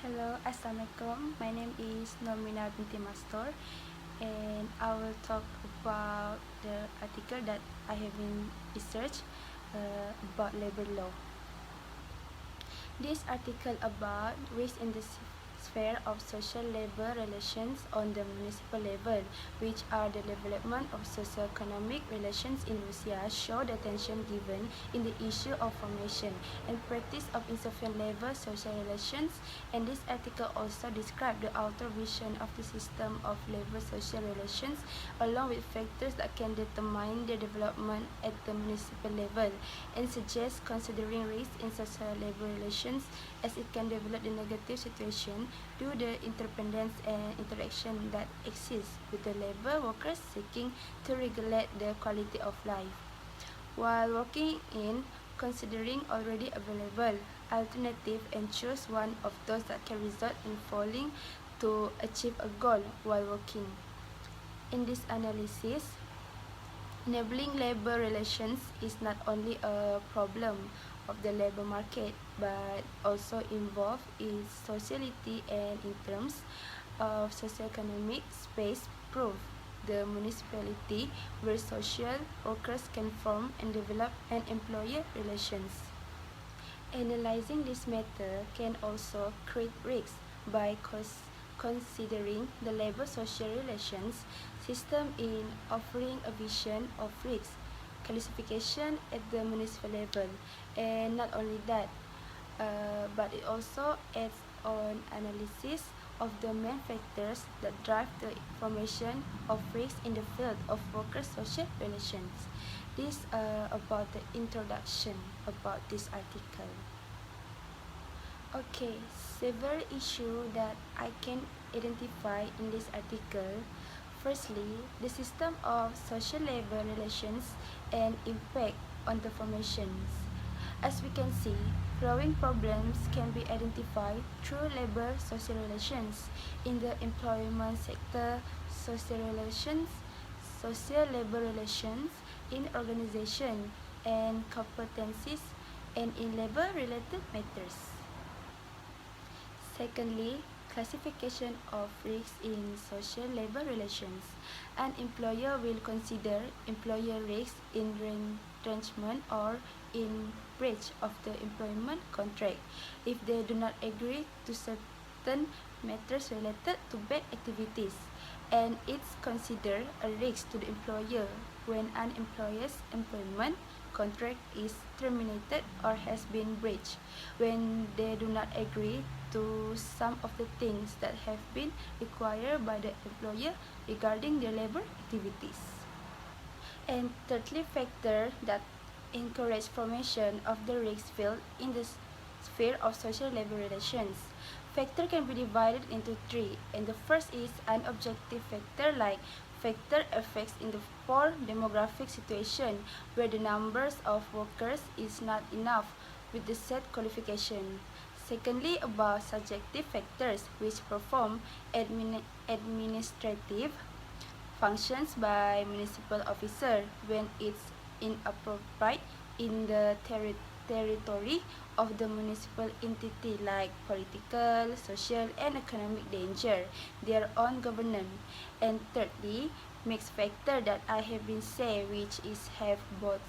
Hello, Assalamualaikum. My name is Normina binti Mastor, and I will talk about the article that I have been researched about labor law. This article about risk in the sphere of social labor relations on the municipal level, which are the development of socio-economic relations in Russia, show the attention given in the issue of formation and practice of insufficient labor social relations, and this article also describes the outer vision of the system of labor social relations along with factors that can determine their development at the municipal level, and suggests considering risk in social labor relations as it can develop the negative situation due to the interdependence and interaction that exists with the labor workers seeking to regulate the quality of life. While working in considering already available alternative and choose one of those that can result in failing to achieve a goal while working. In this analysis, enabling labor relations is not only a problem of the labor market but also involved in sociality, and in terms of socioeconomic space prove the municipality where social workers can form and develop an employer relations. Analyzing this matter can also create risks by considering the labor social relations system in offering a vision of risk classification at the municipal level, and not only that, but it also adds on analysis of the main factors that drive the formation of risk in the field of workers' social relations. This about the introduction about this article. Okay, several issues that I can identify in this article. Firstly, the system of social labor relations and impact on the formations. As we can see, growing problems can be identified through labor social relations in the employment sector, social relations, social labor relations in organization and competencies, and in labor-related matters. Secondly, classification of risks in social labor relations. An employer will consider employer risks in retrenchment or in breach of the employment contract if they do not agree to certain matters related to bad activities, and it's considered a risk to the employer when an employer's employment contract is terminated or has been breached when they do not agree to some of the things that have been required by the employer regarding their labor activities. And thirdly, factor that encourage formation of the risk field in the sphere of social labor relations. Factor can be divided into three, and the first is an objective factor like factor effects in the poor demographic situation where the numbers of workers is not enough with the set qualification. Secondly, about subjective factors which perform administrative functions by municipal officer when it's inappropriate in the territory of the municipal entity, like political, social, and economic danger, their own governance. And thirdly, mixed factor that I have been saying, which is have both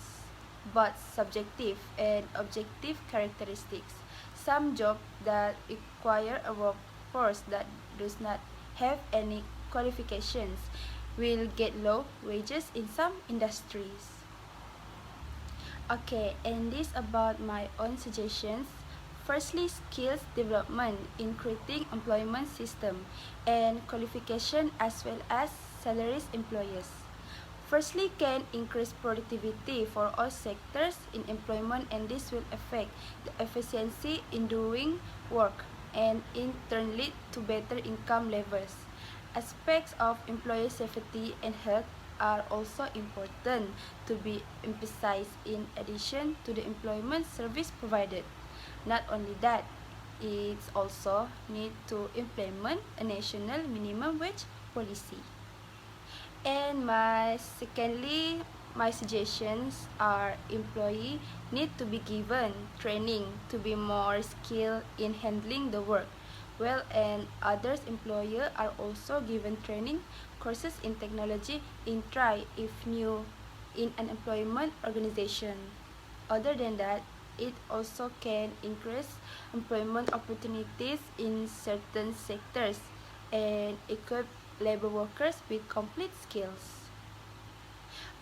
subjective and objective characteristics. Some jobs that require a workforce that does not have any qualifications will get low wages in some industries. Okay, and this about my own suggestions. Firstly, skills development in creating employment system and qualification as well as salaries employers. Firstly, can increase productivity for all sectors in employment, and this will affect the efficiency in doing work and in turn lead to better income levels. Aspects of employee safety and health are also important to be emphasized in addition to the employment service provided. Not only that, it's also need to implement a national minimum wage policy. And my suggestions are employee need to be given training to be more skilled in handling the work, Well, and others employers are also given training courses in technology in try if new in an employment organization. Other than that, it also can increase employment opportunities in certain sectors and equip labor workers with complete skills.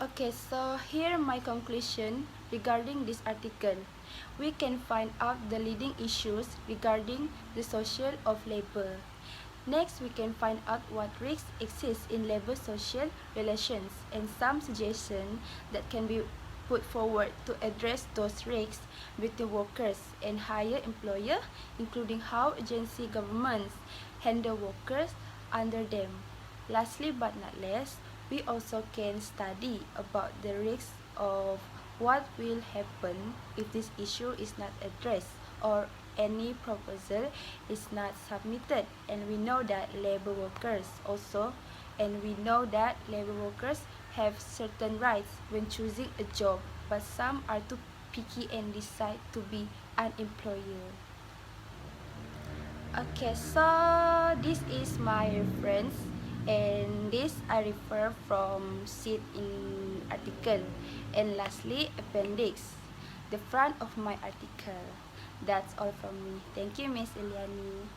Okay, so here my conclusion regarding this article. We can find out the leading issues regarding the social of labor. Next, we can find out what risks exist in labor-social relations and some suggestions that can be put forward to address those risks between workers and higher employer, including how agency governments handle workers under them. Lastly but not least, we also can study about the risks of what will happen if this issue is not addressed or any proposal is not submitted. And we know that labor workers have certain rights when choosing a job, but some are too picky and decide to be an employer. Okay, so this is my reference, and this I refer from sheet in article. And lastly, appendix, the front of my article. That's all from me. Thank you, Miss Eliani.